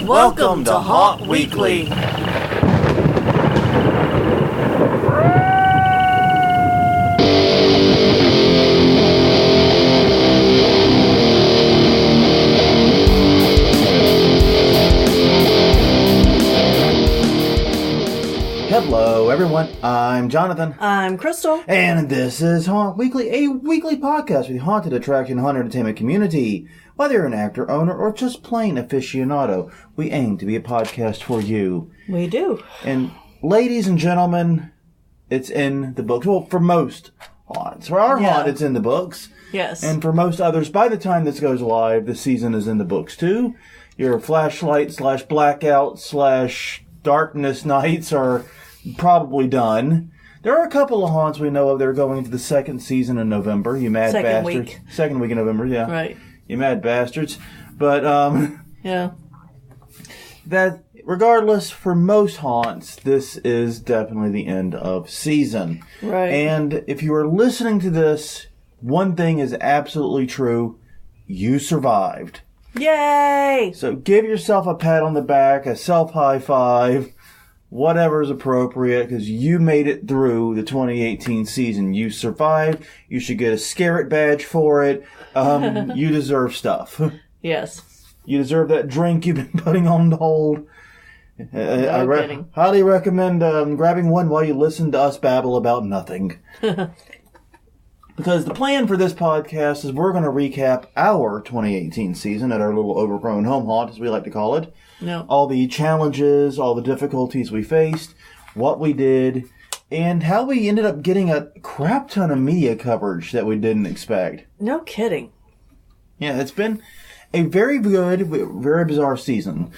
Welcome to Haunt Weekly. Hello, everyone. I'm Jonathan. I'm Crystal. And this is Haunt Weekly, a weekly podcast for the haunted attraction haunted entertainment community. Whether you're an actor, owner, or just plain aficionado, we aim to be a podcast for you. We do. And ladies and gentlemen, it's in the books. Well, for most haunts. For our haunt, it's in the books. Yes. And for most others, by the time this goes live, the season is in the books too. Your flashlight / blackout / darkness nights are probably done. There are a couple of haunts we know of that are going into the second season in November. You mad bastards. Second week in November, yeah. Right. You mad bastards. But, yeah. That, regardless, for most haunts, this is definitely the end of season. Right. And if you are listening to this, one thing is absolutely true. You survived. Yay! So give yourself a pat on the back, a self-high five, whatever is appropriate, because you made it through the 2018 season. You survived. You should get a Scarrett badge for it. You deserve stuff. Yes. You deserve that drink you've been putting on hold. Kidding. Highly recommend grabbing one while you listen to us babble about nothing. Because the plan for this podcast is we're going to recap our 2018 season at our little overgrown home haunt, as we like to call it. No. All the challenges, all the difficulties we faced, what we did, and how we ended up getting a crap ton of media coverage that we didn't expect. No kidding. Yeah, it's been a very good, very bizarre season.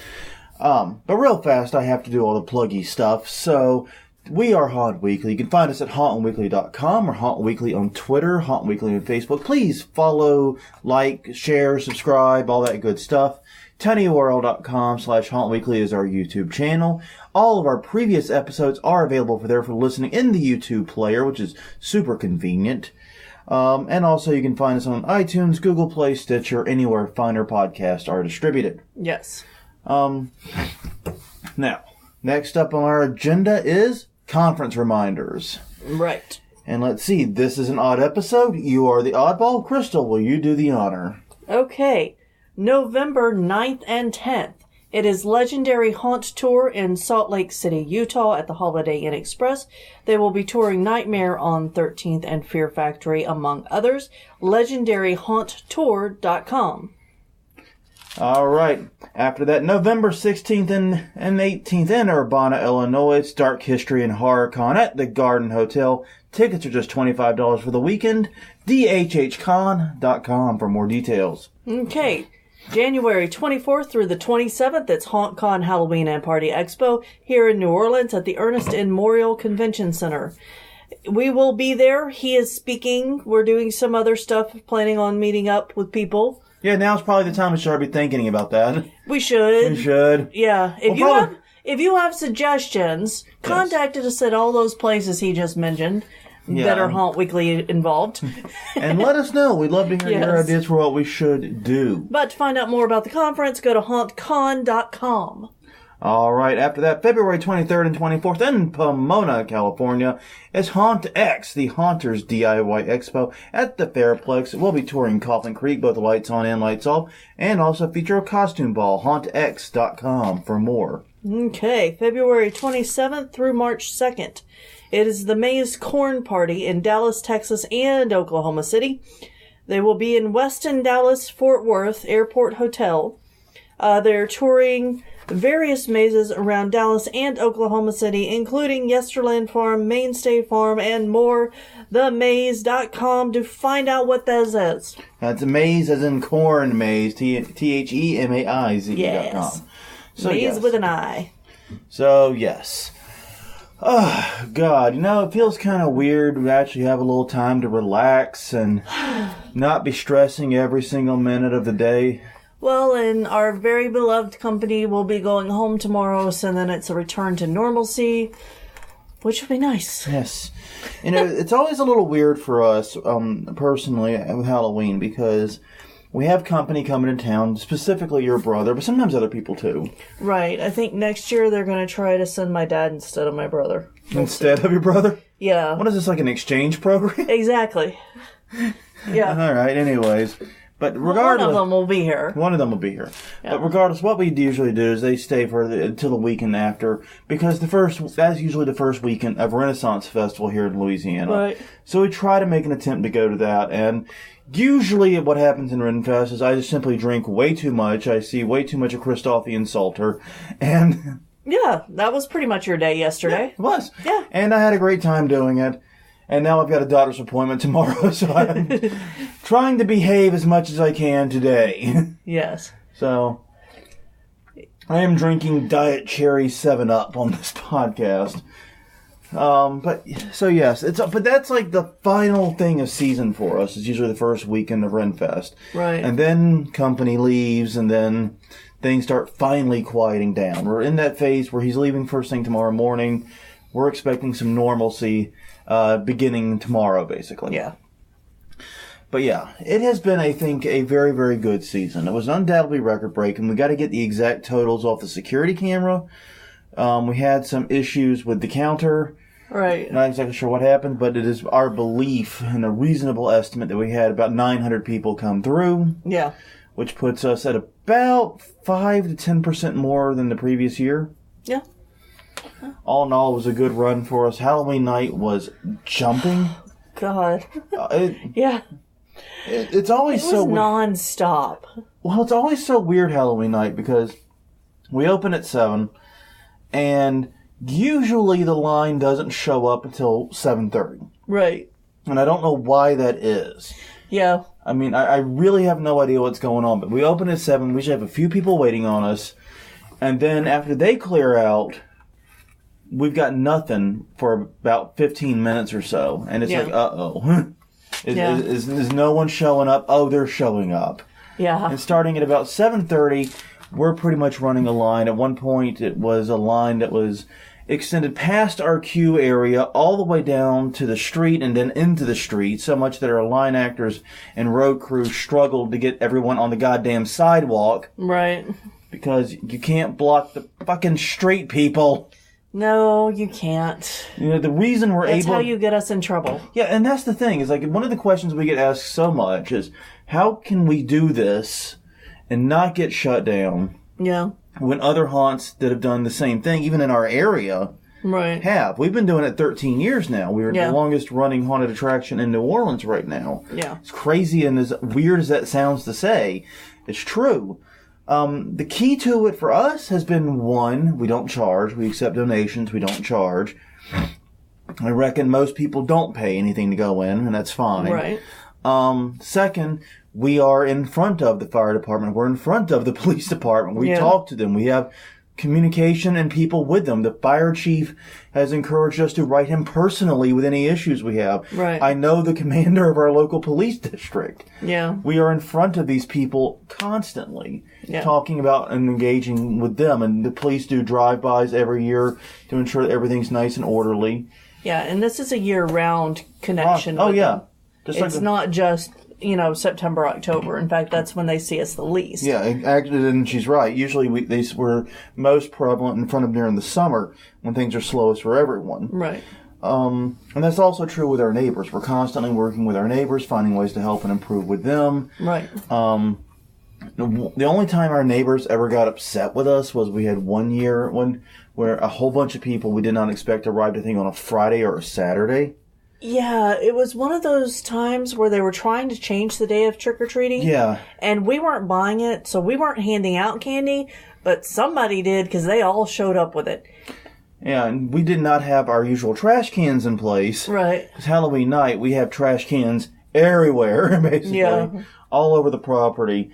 But real fast, I have to do all the pluggy stuff. So we are Haunt Weekly. You can find us at hauntweekly.com or Haunt Weekly on Twitter, Haunt Weekly on Facebook. Please follow, like, share, subscribe, all that good stuff. tinyurl.com/hauntweekly is our YouTube channel. All of our previous episodes are available for listening in the YouTube player, which is super convenient. And also you can find us on iTunes, Google Play, Stitcher, anywhere finer podcasts are distributed. Yes. Now, next up on our agenda is conference reminders. Right. And let's see, this is an odd episode. You are the oddball. Crystal, will you do the honor? Okay. November 9th and 10th. It is Legendary Haunt Tour in Salt Lake City, Utah at the Holiday Inn Express. They will be touring Nightmare on 13th and Fear Factory, among others. LegendaryHauntTour.com. All right. After that, November 16th and 18th in Urbana, Illinois, it's Dark History and Horror Con at the Garden Hotel. Tickets are just $25 for the weekend. DHHCon.com for more details. Okay. January 24th through the 27th, it's HauntCon Halloween and Party Expo here in New Orleans at the Ernest N. Morial Convention Center. We will be there. He is speaking. We're doing some other stuff, planning on meeting up with people. Yeah, now's probably the time we should be thinking about that. We should. We should. Yeah. If you have suggestions, contact us at all those places he just mentioned that are Haunt Weekly involved. And let us know. We'd love to hear your ideas for what we should do. But to find out more about the conference, go to hauntcon.com. All right. After that, February 23rd and 24th in Pomona, California, is Haunt X, the Haunters DIY Expo at the Fairplex. We'll be touring Coffin Creek, both lights on and lights off, and also feature a costume ball, hauntx.com for more. Okay, February 27th through March 2nd. It is the Maze Corn Party in Dallas, Texas, and Oklahoma City. They will be in Westin Dallas Fort Worth Airport Hotel. They're touring various mazes around Dallas and Oklahoma City, including Yesterland Farm, Mainstay Farm, and more. TheMaze.com to find out what this is. That's a maze as in corn maze, THEMAIZ.com. Yes. So, maze with an I. So, yes. Oh, God, it feels kind of weird to actually have a little time to relax and not be stressing every single minute of the day. Well, and our very beloved company will be going home tomorrow, so then it's a return to normalcy, which would be nice. Yes. It's always a little weird for us, personally, with Halloween, because We have company coming to town, specifically your brother, but sometimes other people too. Right. I think next year they're going to try to send my dad instead of my brother. Instead of your brother? Yeah. What is this, like an exchange program? Exactly. Yeah. All right, anyways. But regardless... One of them will be here. One of them will be here. Yeah. But regardless, what we usually do is they stay until the weekend after, because that's usually the first weekend of Renaissance Festival here in Louisiana. Right. So we try to make an attempt to go to that, and usually what happens in Renfest is I just simply drink way too much, I see way too much of Christophian Salter, and... Yeah, that was pretty much your day yesterday. It was. Yeah. And I had a great time doing it. And now I've got a doctor's appointment tomorrow, so I'm trying to behave as much as I can today. Yes. So, I am drinking Diet Cherry 7-Up on this podcast. But that's like the final thing of season for us. It's usually the first weekend of Renfest. Right. And then company leaves, and then things start finally quieting down. We're in that phase where he's leaving first thing tomorrow morning. We're expecting some normalcy beginning tomorrow, basically. Yeah. But yeah, it has been, I think, a very, very good season. It was undoubtedly record-breaking. We got to get the exact totals off the security camera. We had some issues with the counter. Right. Not exactly sure what happened, but it is our belief and a reasonable estimate that we had about 900 people come through. Yeah. Which puts us at about 5 to 10% more than the previous year. Yeah. All in all, it was a good run for us. Halloween night was jumping. God. Yeah. It's always It was so weird. non-stop. Well, it's always so weird Halloween night because we open at 7, and usually the line doesn't show up until 7:30. Right. And I don't know why that is. Yeah. I mean, I really have no idea what's going on, but we open at 7, we should have a few people waiting on us, and then after they clear out, we've got nothing for about 15 minutes or so, and it's like, uh-oh. Is no one showing up? Oh, they're showing up. Yeah. And starting at about 7:30, we're pretty much running a line. At one point, it was a line that was extended past our queue area all the way down to the street and then into the street, so much that our line actors and road crew struggled to get everyone on the goddamn sidewalk. Right. Because you can't block the fucking street, people. No, you can't. You know, the reason we're That's able... how you get us in trouble. Yeah, and that's the thing. Is like one of the questions we get asked so much is, how can we do this and not get shut down? Yeah. When other haunts that have done the same thing, even in our area, Right. have. We've been doing it 13 years now. We're the longest running haunted attraction in New Orleans right now. Yeah. It's crazy, and as weird as that sounds to say, it's true. The key to it for us has been, one, we don't charge. We accept donations. We don't charge. I reckon most people don't pay anything to go in, and that's fine. Right. Second, we are in front of the fire department. We're in front of the police department. We talk to them. We have communication and people with them. The fire chief has encouraged us to write him personally with any issues we have. Right. I know the commander of our local police district. Yeah. We are in front of these people constantly, talking about and engaging with them. And the police do drive-bys every year to ensure that everything's nice and orderly. Yeah, and this is a year-round connection. Oh, with yeah. them. Just It's like not just, September, October. In fact, that's when they see us the least. Yeah, actually, and she's right. Usually we're most prevalent in front of during the summer when things are slowest for everyone. Right. And that's also true with our neighbors. We're constantly working with our neighbors, finding ways to help and improve with them. Right. The only time our neighbors ever got upset with us was we had one year where a whole bunch of people we did not expect arrived, I think, on a Friday or a Saturday. Yeah, it was one of those times where they were trying to change the day of trick-or-treating. Yeah. And we weren't buying it, so we weren't handing out candy, but somebody did because they all showed up with it. Yeah, and we did not have our usual trash cans in place. Right. Because Halloween night, we have trash cans everywhere, basically, all over the property.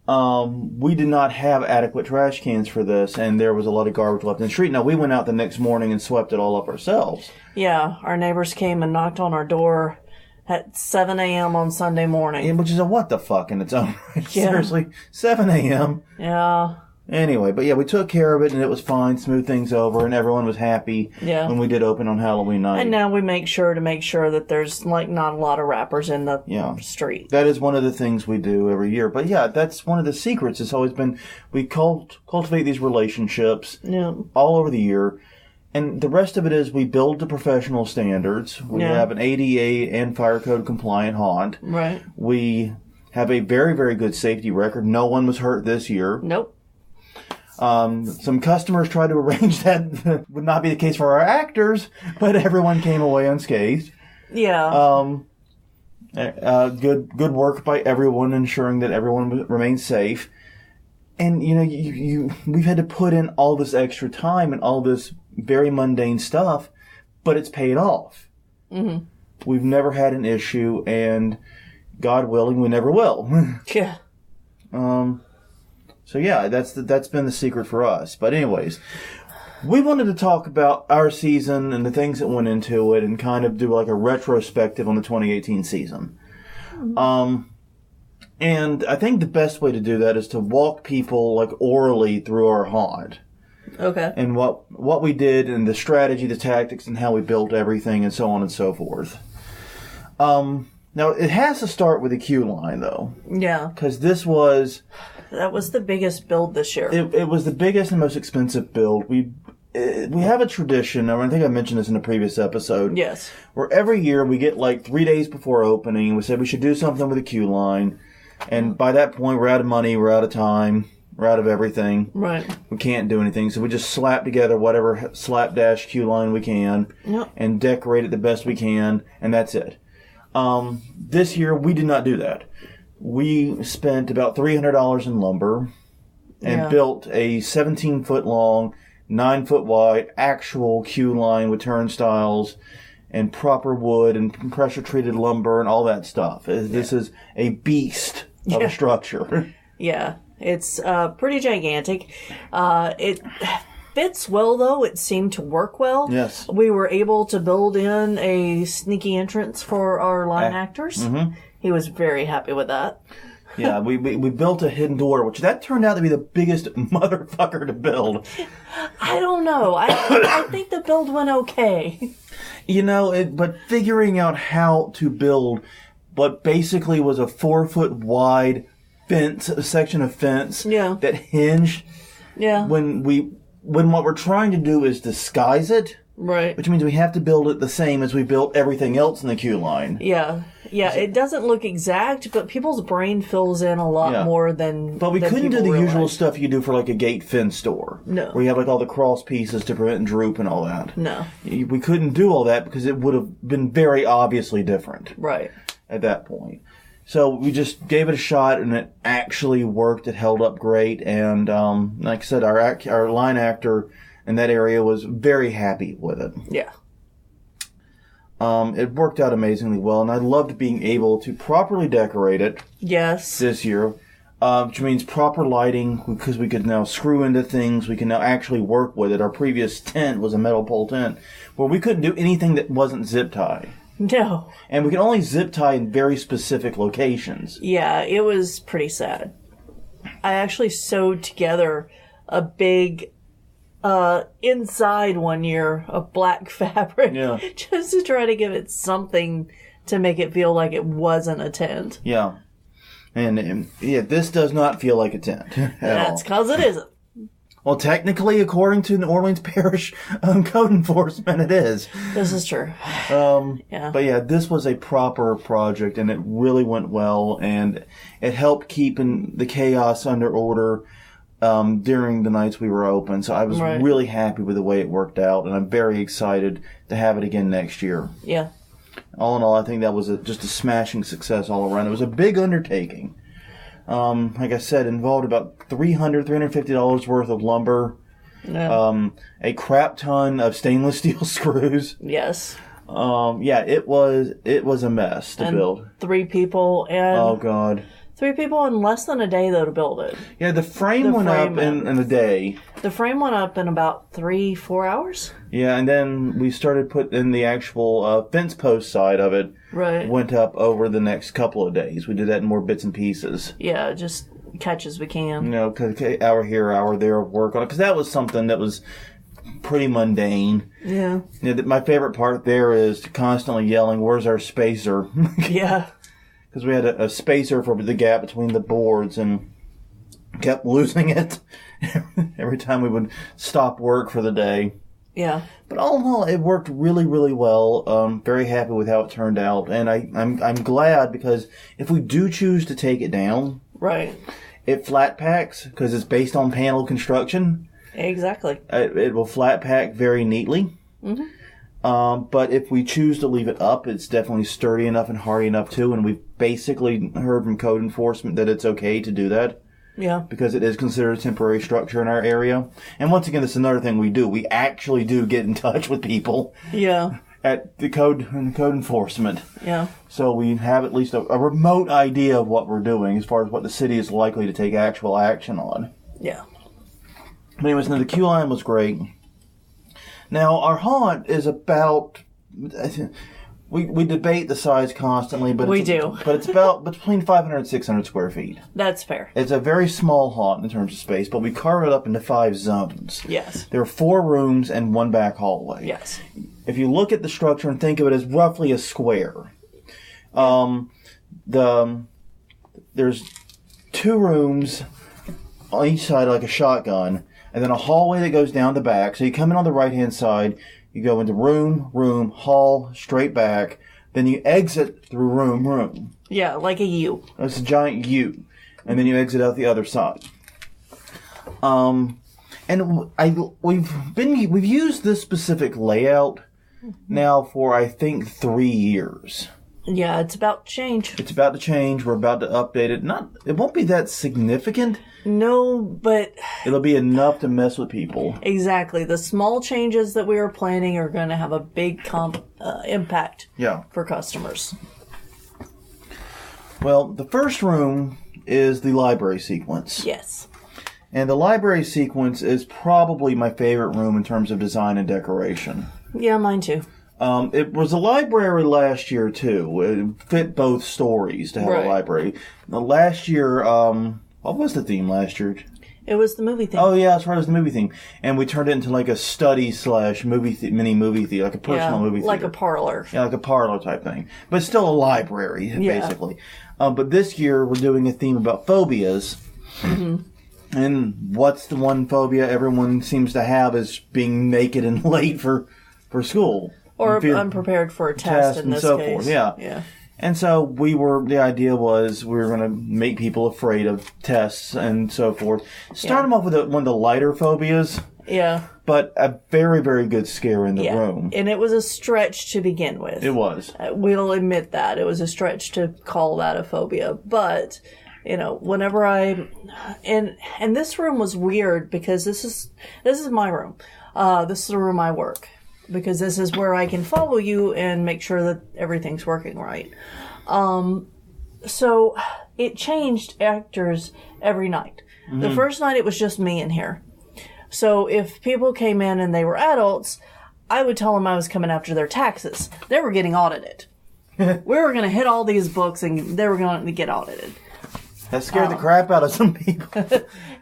We did not have adequate trash cans for this, and there was a lot of garbage left in the street. Now, we went out the next morning and swept it all up ourselves. Yeah, our neighbors came and knocked on our door at 7 a.m. on Sunday morning. Yeah, which is a what the fuck in its own right. Seriously, 7 a.m. Yeah. Anyway, but yeah, we took care of it, and it was fine, smoothed things over, and everyone was happy when we did open on Halloween night. And now we make sure that there's, like, not a lot of rappers in the street. That is one of the things we do every year. But yeah, that's one of the secrets. It's always been, we cultivate these relationships all over the year. And the rest of it is we build to professional standards. We have an ADA and fire code compliant haunt. Right. We have a very, very good safety record. No one was hurt this year. Nope. Some customers tried to arrange that would not be the case for our actors, but everyone came away unscathed. Yeah. Good work by everyone, ensuring that everyone remains safe. And we've had to put in all this extra time and all this very mundane stuff, but it's paid off. Mm-hmm. We've never had an issue, and God willing, we never will. Yeah. So yeah, that's been the secret for us. But anyways, we wanted to talk about our season and the things that went into it, and kind of do like a retrospective on the 2018 season. And I think the best way to do that is to walk people like orally through our haunt. Okay. And what we did, and the strategy, the tactics, and how we built everything, and so on and so forth. Now it has to start with the queue line, though. Yeah. Because that was the biggest build this year. It was the biggest and most expensive build. We have a tradition, I think I mentioned this in a previous episode. Yes. Where every year we get like 3 days before opening, we said we should do something with the queue line. And by that point, we're out of money, we're out of time, we're out of everything. Right. We can't do anything. So we just slap together whatever slapdash queue line we can and decorate it the best we can, and that's it. This year, we did not do that. We spent about $300 in lumber and built a 17-foot long, 9-foot wide actual queue line with turnstiles and proper wood and pressure-treated lumber and all that stuff. This is a beast of a structure. Yeah, it's pretty gigantic. It fits well, though. It seemed to work well. Yes. We were able to build in a sneaky entrance for our line actors. Mm-hmm. He was very happy with that. Yeah, we built a hidden door, which that turned out to be the biggest motherfucker to build. I don't know. I think the build went okay. But figuring out how to build what basically was a 4-foot wide fence, a section of fence that hinged. Yeah. When what we're trying to do is disguise it. Right. Which means we have to build it the same as we built everything else in the queue line. Yeah. Yeah, it doesn't look exact, but people's brain fills in a lot more than. But we couldn't do the realize. usual stuff you do for like a gate fence store. No. Where you have like all the cross pieces to prevent droop and all that. No. We couldn't do all that because it would have been very obviously different. Right. At that point. So we just gave it a shot, and it actually worked. It held up great, and like I said, our line actor in that area was very happy with it. Yeah. It worked out amazingly well, and I loved being able to properly decorate it. Yes. This year, which means proper lighting, because we could now screw into things. We can now actually work with it. Our previous tent was a metal pole tent, where we couldn't do anything that wasn't zip tie. No. And we could only zip tie in very specific locations. Yeah, it was pretty sad. I actually sewed together a big inside one year of black fabric just to try to give it something to make it feel like it wasn't a tent. Yeah. And this does not feel like a tent. That's because it isn't. Well, technically, according to New Orleans Parish Code Enforcement, it is. This is true. Yeah. But yeah, this was a proper project, and it really went well, and it helped keeping the chaos under order during the nights we were open. So I was really happy with the way it worked out, and I'm very excited to have it again next year. Yeah. All in all, I think that was just a smashing success all around. It was a big undertaking. Like I said, involved about $350 worth of lumber, a crap ton of stainless steel screws. Yes. It was a mess to build. 3 people and... Oh, God. 3 people in less than a day, though, to build it. Yeah, the frame went up in a day. The frame went up in about 3-4 hours. Yeah, and then we started putting in the actual fence post side of it. Right. Went up over the next couple of days. We did that in more bits and pieces. Yeah, just catch as we can. You know, 'cause hour here, hour there of work on it. Because that was something that was pretty mundane. Yeah. You know, my favorite part there is constantly yelling, "Where's our spacer?" Yeah. Because we had a spacer for the gap between the boards and kept losing it every time we would stop work for the day. Yeah. But all in all, it worked really, really well. Very happy with how it turned out, and I'm glad because if we do choose to take it down, Right. it flat packs because it's based on panel construction. Exactly. It will flat pack very neatly. But if we choose to leave it up, it's definitely sturdy enough and hardy enough too. And we've basically heard from code enforcement that it's okay to do that. Yeah. Because it is considered a temporary structure in our area. And once again, this is another thing we do. We actually do get in touch with people Yeah. at the code enforcement. Yeah. So we have at least a remote idea of what we're doing as far as what the city is likely to take actual action on. Yeah. But anyways, now the queue line was great. Now, our haunt is about... We debate the size constantly, but We do. But it's about between 500 and 600 square feet. That's fair. It's a very small haunt in terms of space, but we carve it up into 5 zones. Yes. There are 4 rooms and 1 back hallway. Yes. If you look at the structure and think of it as roughly a square, there's 2 rooms on each side like a shotgun, and then a hallway that goes down the back. So you come in on the right-hand side, you go into room, hall, straight back, then you exit through room. Yeah, like a U. It's a giant U, and then you exit out the other side. And we've used this specific layout now for I think 3 years. Yeah, it's about to change. It's about to change. We're about to update it. It won't be that significant. No, but It'll be enough to mess with people. exactly. The small changes that we are planning are going to have a big impact Yeah. for customers. Well, the first room is the library sequence. Yes. And the library sequence is probably my favorite room in terms of design and decoration. Yeah, mine too. It was a library last year, too. It fit both stories to have Right. a library. Last year, what was the theme last year? It was the movie thing. Oh, yeah, that's right. It was the movie theme. And we turned it into like a study / mini movie theater, like a personal movie theater. like a parlor. Yeah, like a parlor type thing. But still a library, Yeah. basically. But this year, we're doing a theme about phobias. And what's the one phobia everyone seems to have is being naked and late for school. Or And fear- unprepared for a test in and this so case. forth, yeah. Yeah. And so the idea was we were going to make people afraid of tests and so forth. Start them off with one of the lighter phobias, Yeah. but a very, very good scare in the Yeah. room. And it was a stretch to begin with. It was. We'll admit that. It was a stretch to call that a phobia. But, whenever and this room was weird because this is my room. This is the room I work. Because this is where I can follow you and make sure that everything's working right. So it changed actors every night. The first night it was just me in here. So if people came in and they were adults, I would tell them I was coming after their taxes. They were getting audited. We were going to hit all these books and they were going to get audited. That scared the crap out of some people.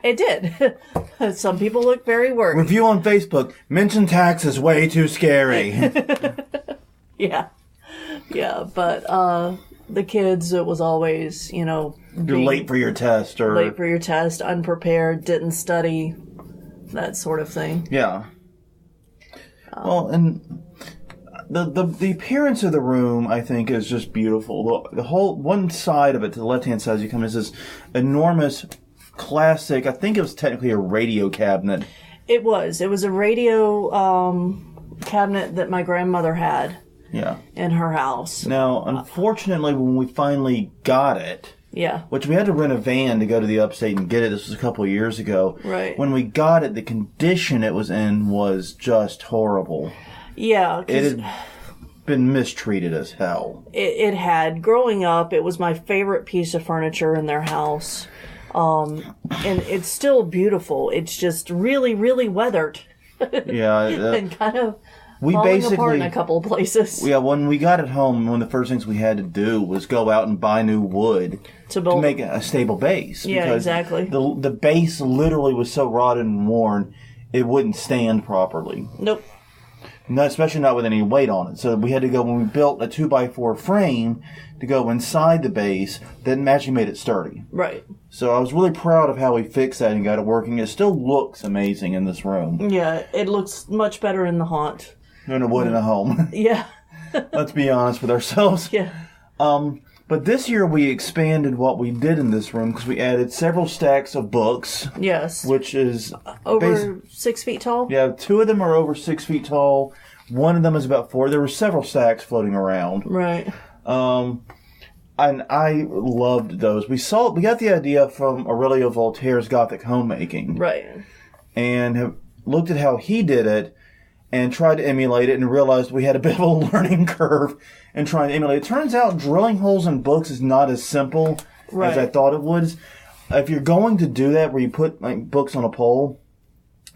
It did. Some people look very worried. Review on Facebook, mention tax is way too scary. Yeah. Yeah, but the kids, it was always, You're late for your test or... late for your test, unprepared, didn't study, that sort of thing. Yeah. Well, and the appearance of the room, I think, is just beautiful. The whole one side of it, to the left-hand side, as you come, is this enormous, classic. I think it was technically a radio cabinet. It was a radio cabinet that my grandmother had Yeah. in her house. Now, unfortunately, when we finally got it, Yeah. which we had to rent a van to go to the upstate and get it. This was a couple of years ago. Right. When we got it, the condition it was in was just horrible. Yeah, It 'cause had been mistreated as hell. it had. Growing up, it was my favorite piece of furniture in their house. And it's still beautiful. It's just really, really weathered Yeah. and kind of We falling apart basically, in a couple of places yeah, when we got it home, one of the first things we had to do was go out and buy new wood to build. to make a stable base. Yeah, because exactly. The base literally was so rotted and worn, it wouldn't stand properly. Nope. Not, especially not with any weight on it. So we had to go, when we built a 2x4 frame to go inside the base, that actually made it sturdy. Right. So I was really proud of how we fixed that and got it working. It still looks amazing in this room Yeah, it looks much better in the haunt. than it would in a home. Yeah. Let's be honest with ourselves. Yeah. But this year we expanded what we did in this room because we added several stacks of books, Yes. which is Over 6 feet tall? yeah, 2 of them are over 6 feet tall. One of them is about 4. There were several stacks floating around. Right. And I loved those. We got the idea from Aurelio Voltaire's Gothic homemaking, Right. and have looked at how he did it and tried to emulate it and realized we had a bit of a learning curve in trying to emulate it. It turns out drilling holes in books is not as simple as I thought it was. If you're going to do that where you put like books on a pole,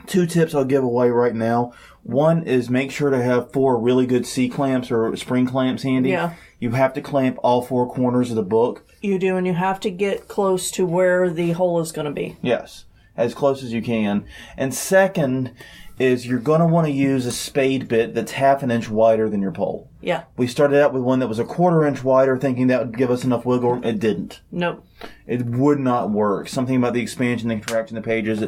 2 tips I'll give away right now. One is make sure to have 4 really good C-clamps or spring clamps handy. Yeah. You have to clamp all 4 corners of the book. You do, and you have to get close to where the hole is going to be. Yes, as close as you can. And second is you're going to want to use a spade bit that's 1/2 inch wider than your pole. Yeah. We started out with one that was 1/4 inch wider, thinking that would give us enough wiggle room. It didn't. Nope. It would not work. Something about the expansion, the contraction of the pages,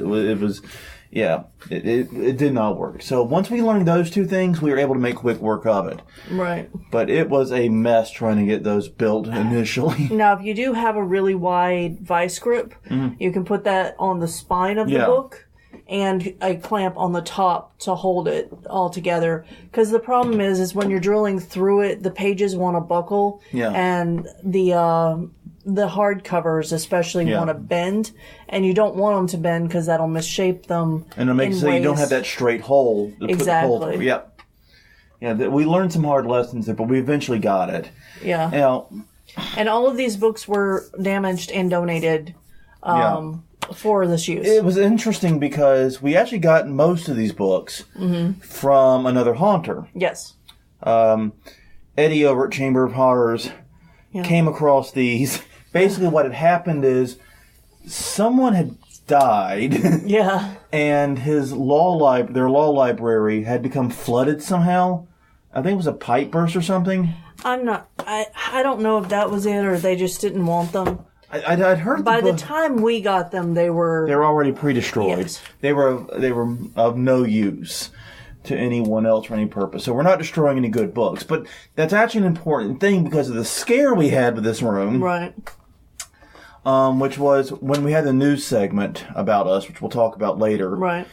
it did not work. So once we learned those 2 things, we were able to make quick work of it. Right. But it was a mess trying to get those built initially. Now, if you do have a really wide vice grip, you can put that on the spine of the book and a clamp on the top to hold it all together. Because the problem is when you're drilling through it, the pages want to buckle. Yeah. And the hard covers especially want to bend. And you don't want them to bend because that'll misshape them. And it'll make it so you don't have that straight hole to put the pole through. Yep. Yeah, we learned some hard lessons there, but we eventually got it. Yeah. Now, and all of these books were damaged and donated for this use. it was interesting because we actually got most of these books from another haunter. Yes. Eddie over at Chamber of Horrors came across these. Basically what had happened is someone had died. Yeah. And their law library had become flooded somehow. I think it was a pipe burst or something. I don't know if that was it or they just didn't want them. I'd heard By the time we got them, they were already pre-destroyed. Yes. They were of no use to anyone else for any purpose. So we're not destroying any good books. But that's actually an important thing because of the scare we had with this room. right. Which was when we had the news segment about us, which we'll talk about later. Right.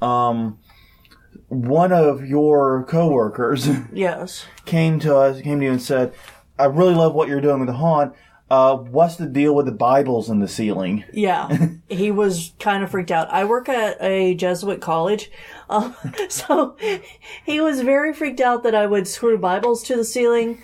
One of your coworkers Yes. came to you and said, "I really love what you're doing with the haunt. What's the deal with the Bibles in the ceiling?" Yeah. He was kind of freaked out. I work at a Jesuit college, so he was very freaked out that I would screw Bibles to the ceiling.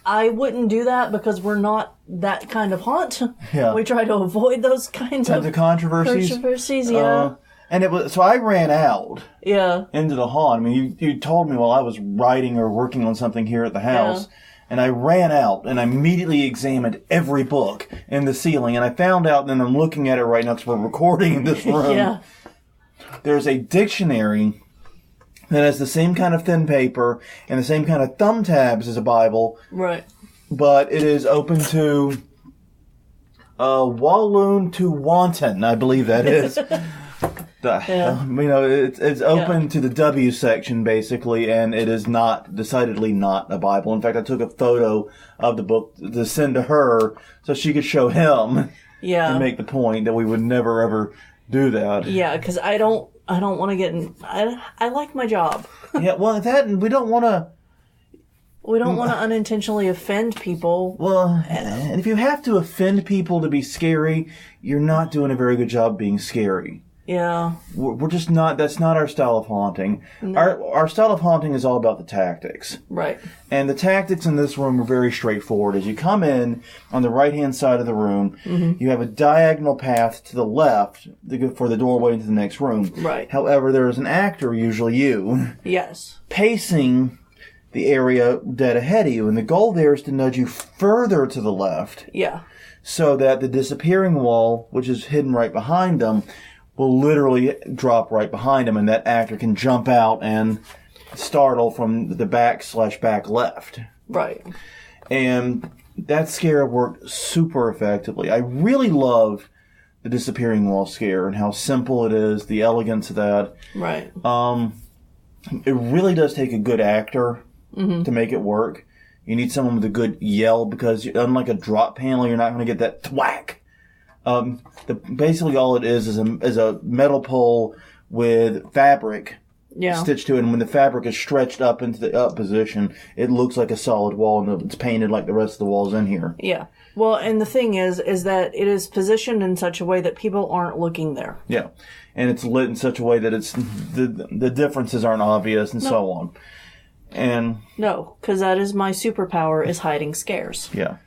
I wouldn't do that because we're not that kind of haunt. Yeah. We try to avoid those kinds Tons of controversies. Yeah. And it was so I ran out Yeah. into the haunt. I mean, you told me while I was writing or working on something here at the house. Yeah. And I ran out and I immediately examined every book in the ceiling. And I found out, and I'm looking at it right now because we're recording in this room. Yeah. There's a dictionary that has the same kind of thin paper and the same kind of thumb tabs as a Bible, Right. but it is open to Walloon to Wanton, I believe that is. It's open to the W section basically, and it is decidedly not a Bible. In fact, I took a photo of the book to send to her so she could show him Yeah. and make the point that we would never ever do that. Yeah, because I don't want to get in. I like my job. Yeah, well, we don't want to. We don't want to unintentionally offend people. Well, and if you have to offend people to be scary, you're not doing a very good job being scary. Yeah. We're just not, that's not our style of haunting. Our style of haunting is all about the tactics. Right. And the tactics in this room are very straightforward. As you come in on the right-hand side of the room, you have a diagonal path to the left for the doorway into the next room. Right. However, there is an actor, usually you, Yes. pacing the area dead ahead of you. And the goal there is to nudge you further to the left Yeah. so that the disappearing wall, which is hidden right behind them, will literally drop right behind him, and that actor can jump out and startle from the back left. Right. And that scare worked super effectively. I really love the disappearing wall scare and how simple it is, the elegance of that. Right. It really does take a good actor to make it work. You need someone with a good yell, because unlike a drop panel, you're not going to get that thwack. Basically all it is a metal pole with fabric stitched to it, and when the fabric is stretched up into the up position, it looks like a solid wall, and it's painted like the rest of the walls in here. Yeah. Well, and the thing is that it is positioned in such a way that people aren't looking there. Yeah. And it's lit in such a way that it's the differences aren't obvious and so on. And no, because that is my superpower, is hiding scares. Yeah.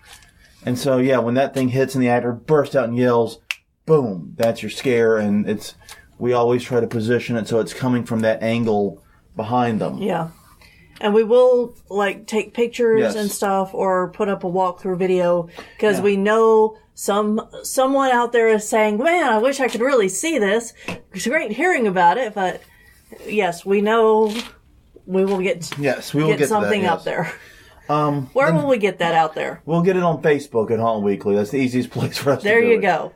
And so, yeah, when that thing hits and the actor bursts out and yells, boom, that's your scare. And we always try to position it so it's coming from that angle behind them. Yeah. And we will, take pictures Yes. and stuff, or put up a walkthrough video, because we know someone out there is saying, man, I wish I could really see this. It's great hearing about it, but yes, we know we will get something out there. Where will we get that out there? We'll get it on Facebook at Haunt Weekly. That's the easiest place for us to do it. There you go.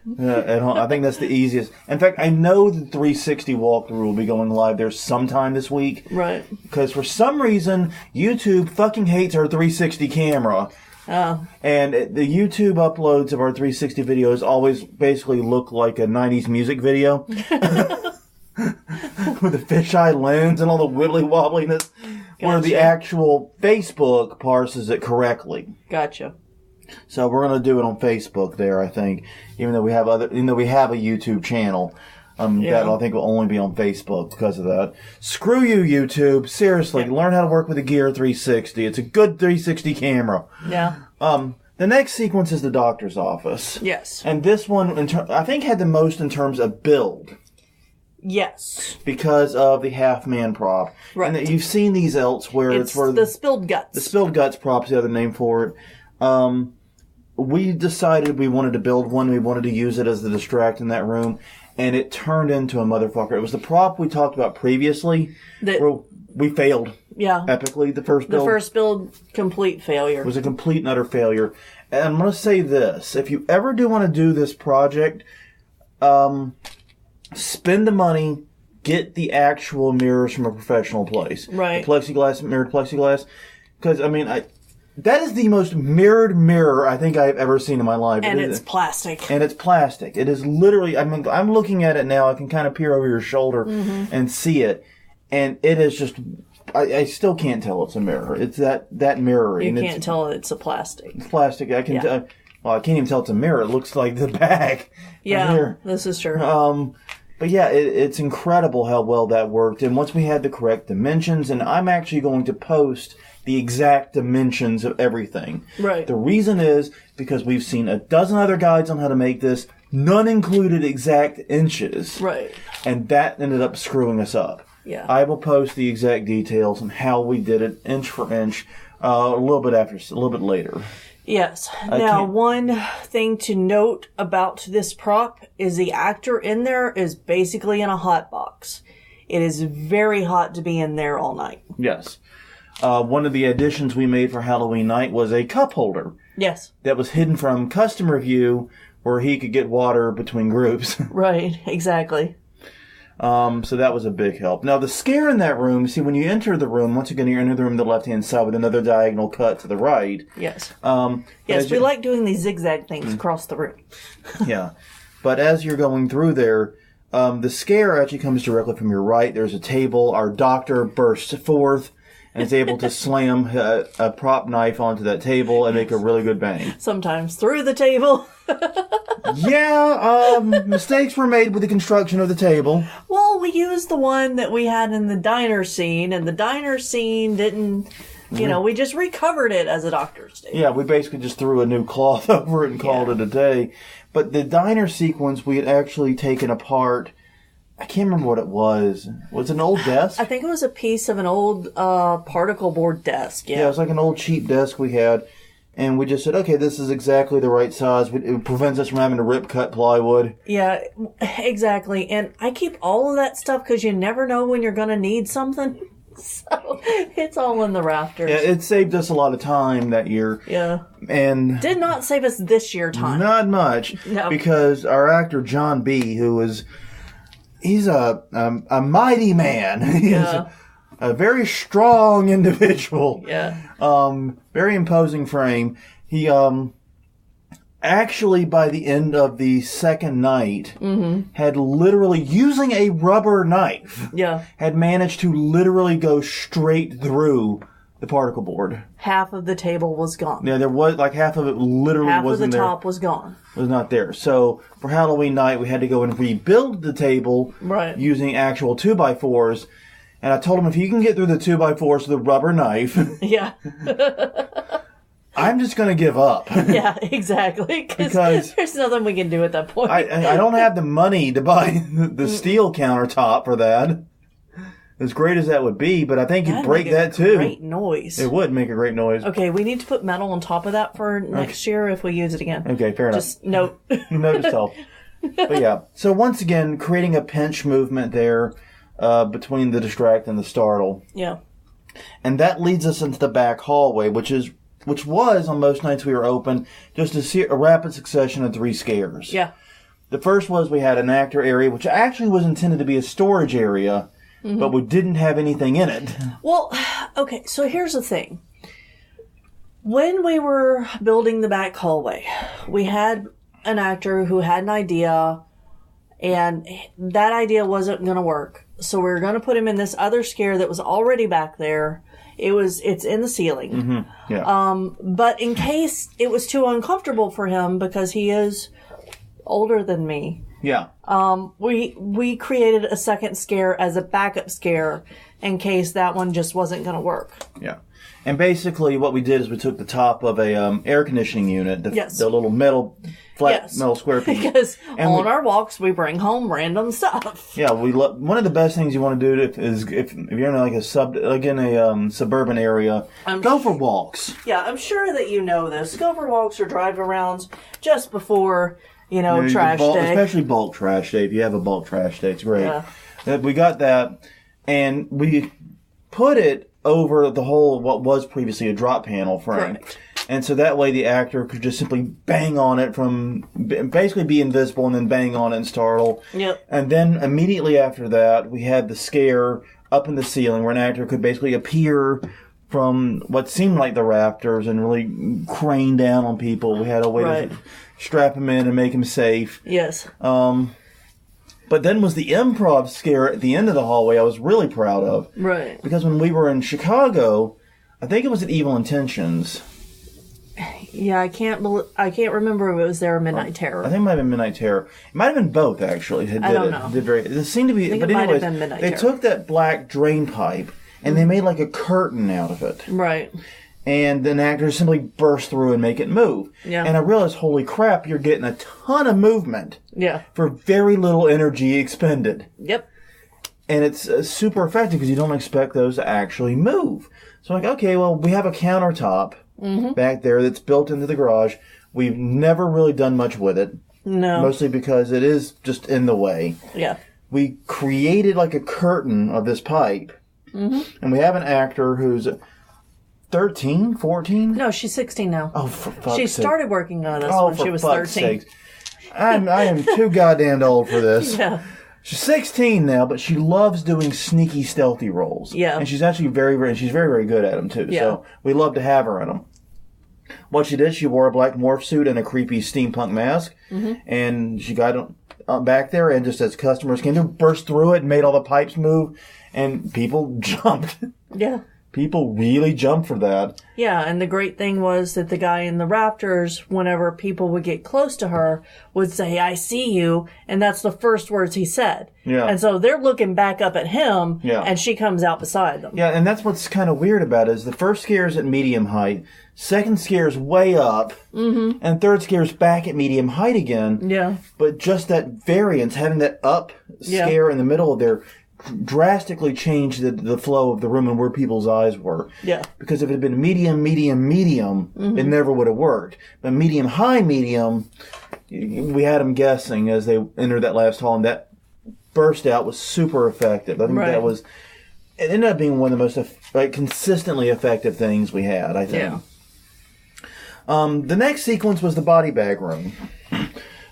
I think that's the easiest. In fact, I know the 360 walkthrough will be going live there sometime this week. Right. Because for some reason, YouTube fucking hates our 360 camera. Oh. And the YouTube uploads of our 360 videos always basically look like a 90s music video. With the fisheye lens and all the wibbly wobbliness. Gotcha. Where the actual Facebook parses it correctly. Gotcha. So we're going to do it on Facebook there, I think. Even though we have a YouTube channel. That I think will only be on Facebook because of that. Screw you, YouTube. Seriously, learn how to work with a Gear 360. It's a good 360 camera. Yeah. The next sequence is the doctor's office. Yes. And this one, I think, had the most in terms of build. Yes. Because of the half-man prop. Right. And you've seen these elsewhere. It's where the spilled guts. The spilled guts prop's the other name for it. We decided we wanted to build one. We wanted to use it as the distract in that room. And it turned into a motherfucker. It was the prop we talked about previously. Where we failed. Yeah. Epically, the first build. The first build, complete failure. It was a complete and utter failure. And I'm going to say this. If you ever do want to do this project, spend the money, get the actual mirrors from a professional place. Right. The mirrored plexiglass. Because, that is the most mirrored mirror I think I've ever seen in my life. And it's plastic. And it's plastic. It is literally, I'm looking at it now. I can kind of peer over your shoulder and see it. And it is just, I still can't tell it's a mirror. It's that mirroring. You can't tell it's a plastic. It's plastic. I can tell. Well, I can't even tell it's a mirror. It looks like the bag. Yeah, this is true. But yeah, it's incredible how well that worked. And once we had the correct dimensions, and I'm actually going to post the exact dimensions of everything. Right. The reason is because we've seen a dozen other guides on how to make this. None included exact inches. Right. And that ended up screwing us up. Yeah. I will post the exact details on how we did it inch for inch a little bit later. Yes. Now, one thing to note about this prop is the actor in there is basically in a hot box. It is very hot to be in there all night. Yes. One of the additions we made for Halloween night was a cup holder. Yes. That was hidden from customer view where he could get water between groups. Right, exactly. So that was a big help. Now, the scare in that room, see, when you enter the room, once again, you enter the room on the left-hand side with another diagonal cut to the right. Yes. Yes, we like doing these zigzag things across the room. Yeah. But as you're going through there, the scare actually comes directly from your right. There's a table. Our doctor bursts forth and is able to slam a prop knife onto that table and make a really good bang. Sometimes through the table. Yeah, mistakes were made with the construction of the table. Well, we used the one that we had in the diner scene, and the diner scene didn't, we just recovered it as a doctor's table. Yeah, we basically just threw a new cloth over it and called it a day. But the diner sequence we had actually taken apart. I can't remember what it was. Was it an old desk? I think it was a piece of an old particle board desk. Yeah, it was like an old cheap desk we had. And we just said, okay, this is exactly the right size. It prevents us from having to rip cut plywood. Yeah, exactly. And I keep all of that stuff because you never know when you're going to need something. So it's all in the rafters. Yeah, it saved us a lot of time that year. Yeah. And did not save us this year time. Not much. No. Because our actor, John B., he's a mighty man. He's a very strong individual. Yeah. Very imposing frame. He, actually, by the end of the second night, had literally, using a rubber knife, had managed to literally go straight through the particle board. Half of the table was gone. Yeah, there was, like, half of it literally wasn't there. Half of the top was gone. Was not there. So, for Halloween night, we had to go and rebuild the table using actual 2x4s. And I told him, if you can get through the 2x4s with a rubber knife, yeah, I'm just going to give up. Yeah, exactly. Because there's nothing we can do at that point. I don't have the money to buy the steel countertop for that. As great as that would be, but I think you'd break that too. Great noise. It would make a great noise. Okay, we need to put metal on top of that for next year if we use it again. Okay, fair enough. Just note. Note to self. But yeah, so once again, creating a pinch movement there between the distract and the startle. Yeah. And that leads us into the back hallway, which was, on most nights we were open, just a rapid succession of 3 scares. Yeah. The first was we had an actor area, which actually was intended to be a storage area, but we didn't have anything in it. Well, okay, so here's the thing. When we were building the back hallway, we had an actor who had an idea, and that idea wasn't going to work. So we were going to put him in this other scare that was already back there. It's in the ceiling. Mm-hmm. Yeah. But in case it was too uncomfortable for him because he is older than me. Yeah. We created a second scare as a backup scare in case that one just wasn't going to work. Yeah. And basically what we did is we took the top of a air conditioning unit, the little metal metal square piece. Because our walks we bring home random stuff. Yeah, one of the best things you want to do is if you're in a suburban area, go for walks. Yeah, I'm sure that you know this. Go for walks or drive arounds just before trash day. Especially bulk trash day. If you have a bulk trash day, it's great. Yeah. We got that, and we put it over the whole what was previously a drop panel frame. Correct. And so that way the actor could just simply bang on it basically be invisible and then bang on it and startle. Yep. And then immediately after that, we had the scare up in the ceiling where an actor could basically appear from what seemed like the rafters and really crane down on people. We had a way to strap him in and make him safe. Yes. But then was the improv scare at the end of the hallway I was really proud of. Right. Because when we were in Chicago, I think it was at Evil Intentions. Yeah, I can't remember if it was there or Midnight Terror. I think it might have been Midnight Terror. It might have been both, actually. I don't know. It seemed to be... I think but it might anyways, have been Midnight they Terror. took that black drain pipe and they made like a curtain out of it. Right. And then actors simply burst through and make it move. Yeah. And I realized, holy crap, you're getting a ton of movement. Yeah. For very little energy expended. Yep. And it's super effective because you don't expect those to actually move. So I'm like, okay, well, we have a countertop back there that's built into the garage. We've never really done much with it. No. Mostly because it is just in the way. Yeah. We created like a curtain of this pipe. And we have an actor who's 13, 14? No, she's 16 now. Oh, for fuck's sake. She started working on this when she was 13. Sakes. I am too goddamn old for this. Yeah. She's 16 now, but she loves doing sneaky, stealthy roles. Yeah. And she's actually very, very good at them, too. Yeah. So we love to have her in them. What she did, she wore a black morph suit and a creepy steampunk mask. And she got back there, and just as customers came through, burst through it and made all the pipes move, and people jumped. Yeah. People really jumped for that. Yeah, and the great thing was that the guy in the Raptors, whenever people would get close to her, would say, "I see you," and that's the first words he said. Yeah. And so they're looking back up at him, Yeah. and she comes out beside them. Yeah, and that's what's kind of weird about it, is the first scare is at medium height, second scare is way up, and third scare is back at medium height again. Yeah. But just that variance, having that up scare in the middle of there, drastically changed the flow of the room and where people's eyes were. Yeah. Because if it had been medium, it never would have worked. But medium, high, medium, we had them guessing as they entered that last hall, and that burst out was super effective. I think Right. it ended up being one of the most consistently effective things we had, I think. Yeah. The next sequence was the body bag room,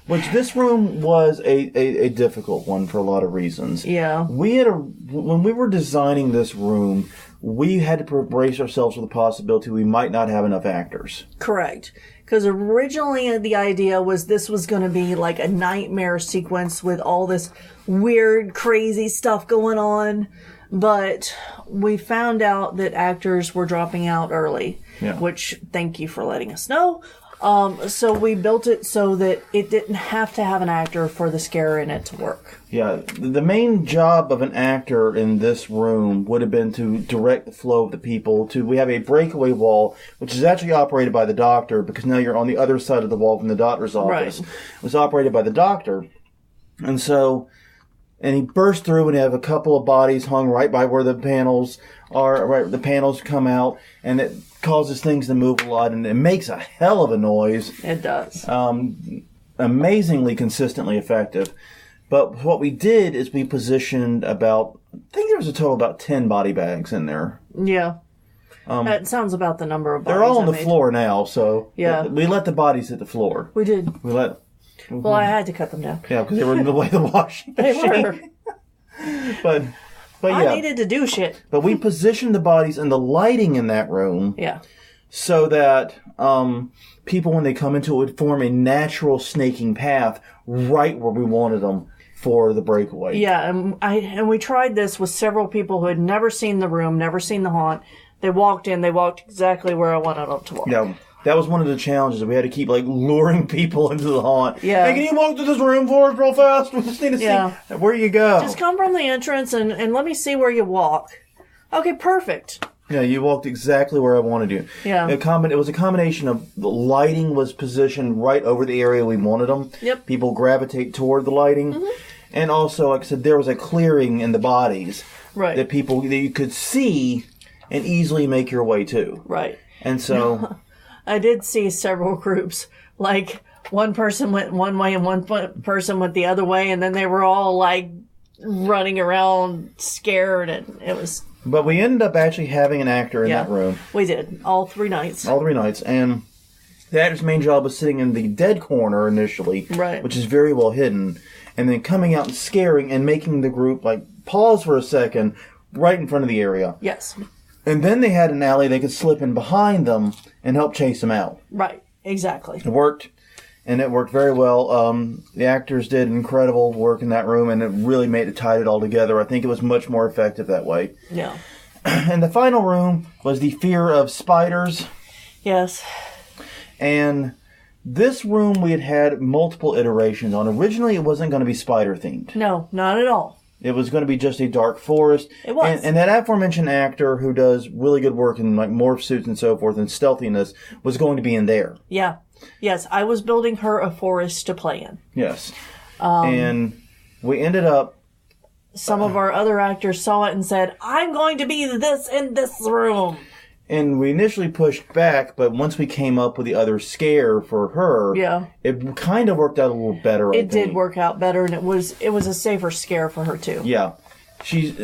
which this room was a difficult one for a lot of reasons. Yeah. When we were designing this room, we had to brace ourselves for the possibility we might not have enough actors. Correct. Because originally the idea was this was going to be like a nightmare sequence with all this weird, crazy stuff going on. But we found out that actors were dropping out early, which thank you for letting us know. So we built it so that it didn't have to have an actor for the scare in it to work. Yeah, the main job of an actor in this room would have been to direct the flow of the people. We have a breakaway wall, which is actually operated by the doctor, because now you're on the other side of the wall from the doctor's office. Right. It was operated by the doctor. And he burst through and have a couple of bodies hung right by where the panels are. Right, the panels come out, and it causes things to move a lot, and it makes a hell of a noise. It does. Amazingly consistently effective. But what we did is we positioned I think there was a total of about 10 body bags in there. Yeah. That sounds about the number of bodies They're all on I the made. floor now, so Yeah. we let the bodies hit the floor. We did. Well, I had to cut them down. yeah, because they were in the way of the washing They machine. were. But yeah. I needed to do shit. But we positioned the bodies and the lighting in that room Yeah. so that people, when they come into it, would form a natural snaking path right where we wanted them for the breakaway. Yeah, and we tried this with several people who had never seen the room, never seen the haunt. They walked exactly where I wanted them to walk. Yeah, that was one of the challenges. We had to keep luring people into the haunt. Yeah. Hey, can you walk to this room for us real fast? We just need to see where you go. Just come from the entrance and let me see where you walk. Okay, perfect. Yeah, you walked exactly where I wanted you. Yeah. It was a combination of the lighting was positioned right over the area we wanted them. Yep. People gravitate toward the lighting. And also, like I said, there was a clearing in the bodies Right. that you could see and easily make your way to. Right. And so... I did see several groups. Like, one person went one way and one person went the other way, and then they were all, running around scared, and it was... But we ended up actually having an actor in that room. We did. All 3 nights. All 3 nights. And the actor's main job was sitting in the dead corner initially. Right. Which is very well hidden. And then coming out and scaring and making the group, pause for a second right in front of the area. Yes. And then they had an alley they could slip in behind them and help chase them out. Right. Exactly. It worked. And it worked very well. The actors did incredible work in that room, and it really tied it all together. I think it was much more effective that way. Yeah. And the final room was the fear of spiders. Yes. And this room we had multiple iterations on. Originally, it wasn't going to be spider-themed. No, not at all. It was going to be just a dark forest. It was. And that aforementioned actor who does really good work in morph suits and so forth and stealthiness was going to be in there. Yeah. Yes, I was building her a forest to play in. Yes. And we ended up... Some of our other actors saw it and said, I'm going to be this in this room. And we initially pushed back, but once we came up with the other scare for her, it kind of worked out a little better. It did work out better, and it was a safer scare for her too. Yeah, she's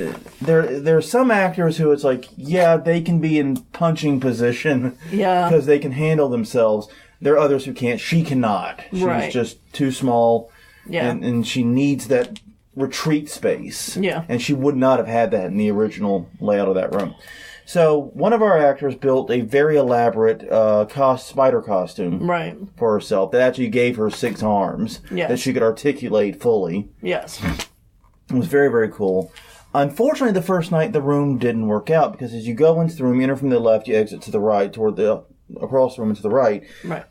there are some actors who it's they can be in punching position, because they can handle themselves. There are others who can't. She cannot. She's just too small, and she needs that retreat space. Yeah, and she would not have had that in the original layout of that room. So one of our actors built a very elaborate spider costume for herself that actually gave her 6 arms that she could articulate fully. Yes. It was very, very cool. Unfortunately, the first night the room didn't work out because as you go into the room, you enter from the left, you exit to the right, across the room and to the right. Right.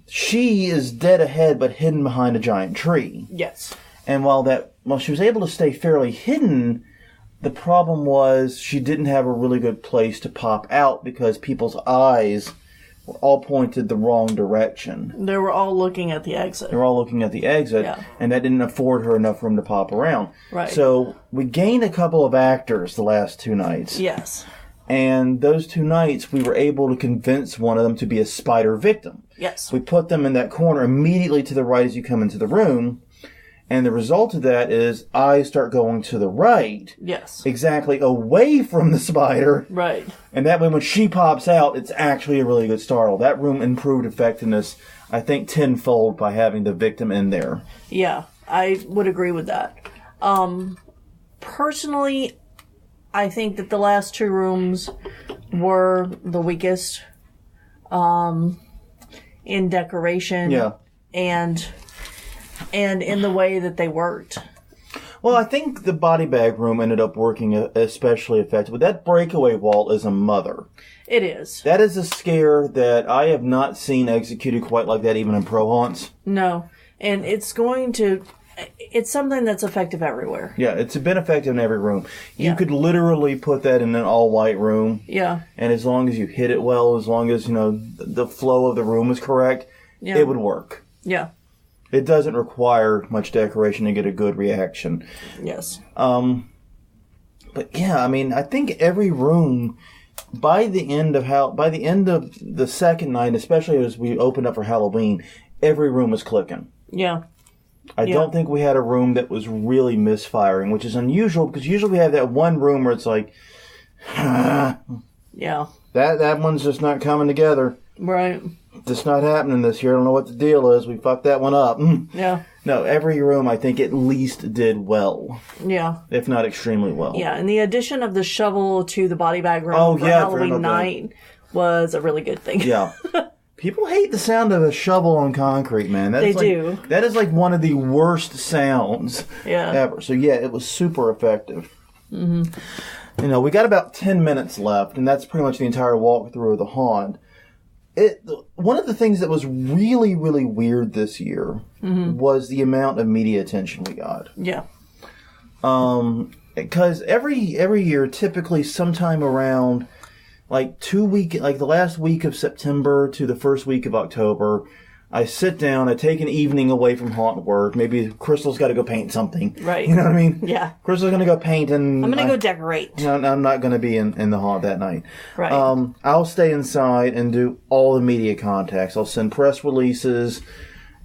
She is dead ahead but hidden behind a giant tree. Yes. And while she was able to stay fairly hidden, the problem was she didn't have a really good place to pop out because people's eyes were all pointed the wrong direction. They were all looking at the exit. Yeah. And that didn't afford her enough room to pop around. Right. So we gained a couple of actors the last 2 nights. Yes. And those 2 nights, we were able to convince one of them to be a spider victim. Yes. We put them in that corner immediately to the right as you come into the room. And the result of that is eyes start going to the right. Yes. Exactly away from the spider. Right. And that way when she pops out, it's actually a really good startle. That room improved effectiveness, I think, tenfold by having the victim in there. Yeah, I would agree with that. Personally, I think that the last 2 rooms were the weakest in decoration. Yeah. And in the way that they worked. Well, I think the body bag room ended up working especially effectively. That breakaway wall is a mother. It is. That is a scare that I have not seen executed quite like that even in Pro Haunts. No. And it's something that's effective everywhere. Yeah, it's been effective in every room. You Yeah. could literally put that in an all-white room. Yeah. And as long as you hit it well, as long as, the flow of the room is correct, Yeah. it would work. Yeah. It doesn't require much decoration to get a good reaction. Yes. But yeah, I mean, I think every room by the end of the second night, especially as we opened up for Halloween, every room was clicking. Yeah. I don't think we had a room that was really misfiring, which is unusual because usually we have that one room where it's like, Yeah. that one's just not coming together. Right. It's not happening this year. I don't know what the deal is. We fucked that one up. Yeah. No, every room I think at least did well, Yeah. if not extremely well. Yeah. And the addition of the shovel to the body bag room Oh, for yeah, I forgot Halloween about that. night was a really good thing. Yeah. People hate the sound of a shovel on concrete, man. They do. That is like one of the worst sounds Yeah. ever. So yeah, it was super effective. Mm-hmm. We got about 10 minutes left, and that's pretty much the entire walkthrough of the haunt. One of the things that was really, really weird this year was the amount of media attention we got. Yeah. Because every year, typically sometime around like the last week of September to the first week of October, I sit down, I take an evening away from haunt work. Maybe Crystal's got to go paint something. Right. You know what I mean? Yeah. Crystal's going to go paint and... I'm going to go decorate. I'm not going to be in the haunt that night. Right. I'll stay inside and do all the media contacts. I'll send press releases.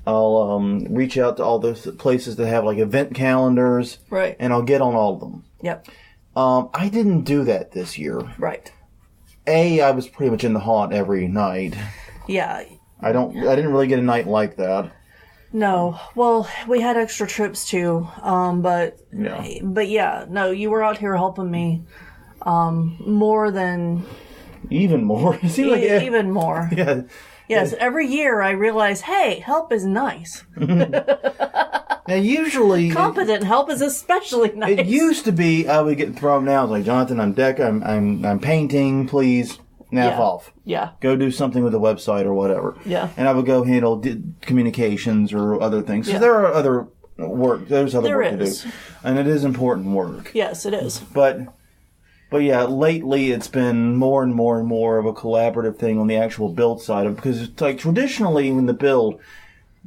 I'll reach out to all the places that have like event calendars. Right. And I'll get on all of them. Yep. I didn't do that this year. Right. I was pretty much in the haunt every night. Yeah. I didn't really get a night like that. No. Well, we had extra trips too. But yeah, no, you were out here helping me more than Even more. It seems like even more. Yeah. Yes, every year I realize, hey, help is nice. Now usually Competent help is especially nice. it used to be I would get thrown down. It's like, Jonathan, I'm painting, please naff off. Yeah. Go do something with the website or whatever. Yeah. And I would go handle communications or other things. So Yeah. there are other work. There's other There work is. to do. And it is important work. Yes, it is. But yeah, lately it's been more and more and more of a collaborative thing on the actual build side of because it's like traditionally in the build,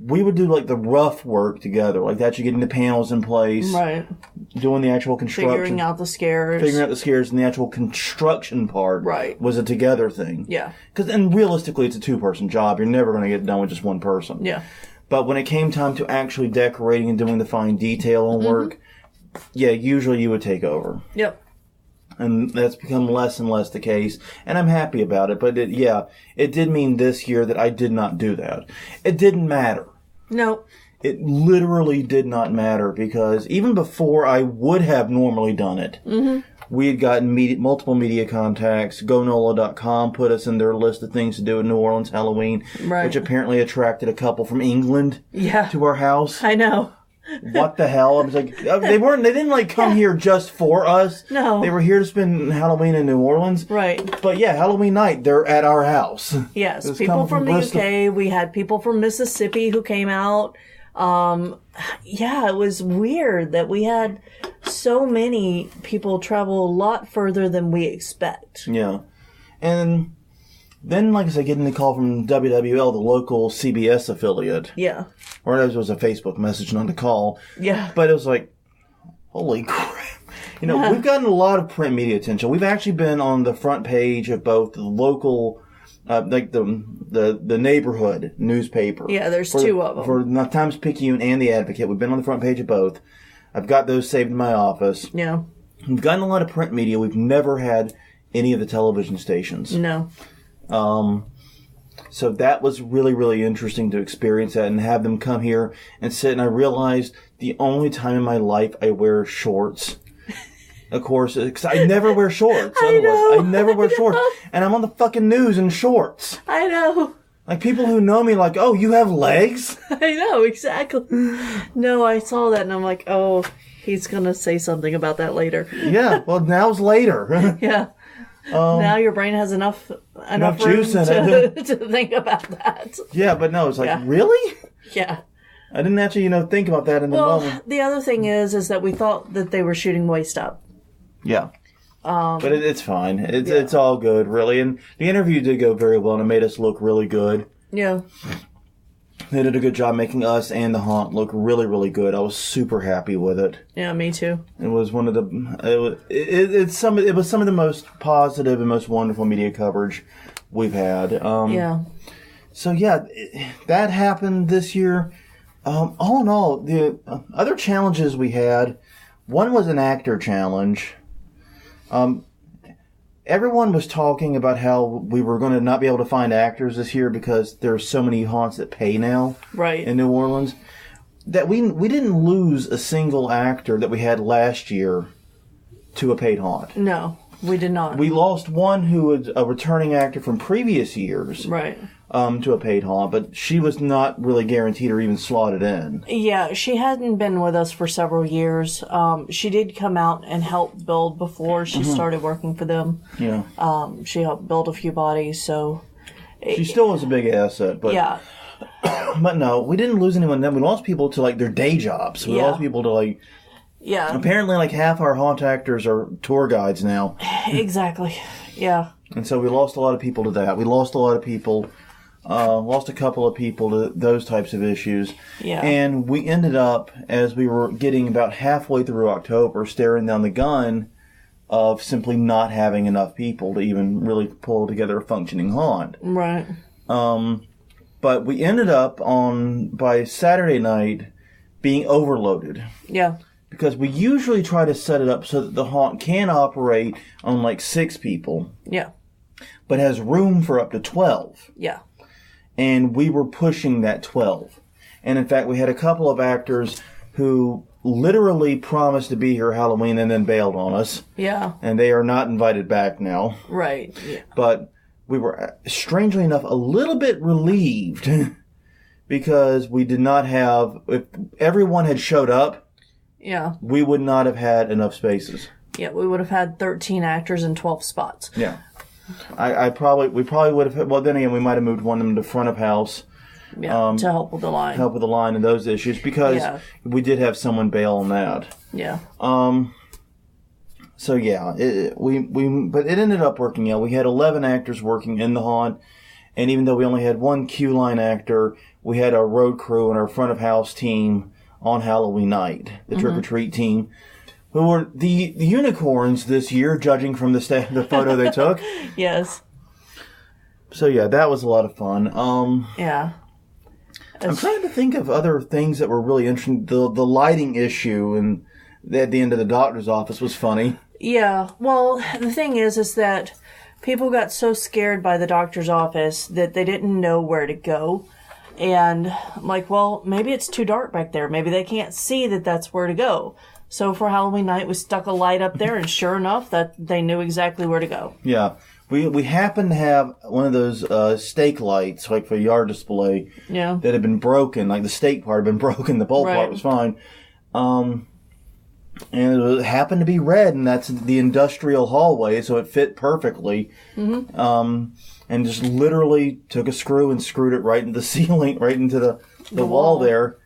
we would do like the rough work together, like that. You getting the panels in place, Right. doing the actual construction, Figuring out the scares. figuring out the scares, and the actual construction part Right. was a together thing. Yeah. And realistically, it's a two-person job. You're never going to get it done with just one person. Yeah. But when it came time to actually decorating and doing the fine detail on work, yeah, usually you would take over. Yep. And that's become less and less the case. And I'm happy about it. But it did mean this year that I did not do that. It didn't matter. No. It literally did not matter because even before I would have normally done it, we had gotten multiple media contacts. GoNOLA.com put us in their list of things to do at New Orleans Halloween, Right. which apparently attracted a couple from England Yeah. to our house. I know. what the hell? I was like, they didn't like come here just for us. No. They were here to spend Halloween in New Orleans. Right. But yeah, Halloween night, they're at our house. Yes, people from the UK. We had people from Mississippi who came out. Yeah, it was weird that we had so many people travel a lot further than we expect. Yeah. And then, like I said, getting the call from WWL, the local CBS affiliate. Yeah. Or it was a Facebook message, not a call. Yeah. But it was like, holy crap. You know, we've gotten a lot of print media attention. We've actually been on the front page of both the local, like the neighborhood newspaper. Yeah, there's two of them. For the Times-Picayune and the Advocate. We've been on the front page of both. I've got those saved in my office. Yeah. We've gotten a lot of print media. We've never had any of the television stations. No. So that was really, really interesting to experience that and have them come here and sit. And I realized the only time in my life I wear shorts, of course, because I never wear shorts. I never wear shorts. And I'm on the fucking news in shorts. I know. Like, people who know me like, oh, you have legs? I know, exactly. No, I saw that and I'm like, oh, he's going to say something about that later. Yeah, well, now's later. Yeah. Now your brain has enough room juice in to think about that. Yeah, but no, it's like, Yeah. really? Yeah. I didn't actually, think about that in the moment. The other thing is that we thought that they were shooting waist up. Yeah. But it's fine. It's all good, really. And the interview did go very well, and it made us look really good. Yeah. They did a good job making us and the haunt look really, really good. I was super happy with it. Yeah, me too. It was one of the it was some of the most positive and most wonderful media coverage we've had. Yeah. So yeah, that happened this year. All in all, the other challenges we had, one was an actor challenge. Everyone was talking about how we were going to not be able to find actors this year because there's so many haunts that pay now in New Orleans. That we didn't lose a single actor that we had last year to a paid haunt. No, we did not. We lost one who was a returning actor from previous years. Right. To a paid haunt, but she was not really guaranteed or even slotted in. Yeah, she hadn't been with us for several years. She did come out and help build before she started working for them. Yeah. She helped build a few bodies, so... She still was a big asset, but... Yeah. But no, we didn't lose anyone then. We lost people to, their day jobs. We lost people to, Yeah. Apparently, half our haunt actors are tour guides now. Exactly. Yeah. And so we lost a lot of people to that. We lost a lot of people... lost a couple of people to those types of issues. Yeah. And we ended up, as we were getting about halfway through October, staring down the gun of simply not having enough people to even really pull together a functioning haunt. Right. But we ended up by Saturday night, being overloaded. Yeah. Because we usually try to set it up so that the haunt can operate on 6 people. Yeah. But has room for up to 12. Yeah. And we were pushing that 12. And in fact, we had a couple of actors who literally promised to be here Halloween and then bailed on us. Yeah. And they are not invited back now. Right. Yeah. But we were, strangely enough, a little bit relieved because we did not have, if everyone had showed up, we would not have had enough spaces. Yeah, we would have had 13 actors and 12 spots. Yeah. we probably would have, well, then again, we might have moved one of them to front of house. Yeah, to help with the line. Help with the line and those issues because we did have someone bail on that. Yeah. So yeah, but it ended up working out. We had 11 actors working in the haunt, and even though we only had one queue line actor, we had our road crew and our front of house team on Halloween night, the trick or treat team, who were the unicorns this year, judging from the photo they took. Yes. So yeah, that was a lot of fun. Yeah. I'm trying to think of other things that were really interesting. The lighting issue and at the end of the doctor's office was funny. Yeah. Well, the thing is that people got so scared by the doctor's office that they didn't know where to go. And I'm like, well, maybe it's too dark back there. Maybe they can't see that that's where to go. So for Halloween night, we stuck a light up there, and sure enough, that they knew exactly where to go. Yeah. We happen to have one of those stake lights, like for yard display, Yeah. that had been broken. Like the stake part had been broken, the bulb Right. part was fine. And it happened to be red, and that's the industrial hallway, so it fit perfectly. Mm-hmm. And just literally took a screw and screwed it right into the ceiling, right into the wall there.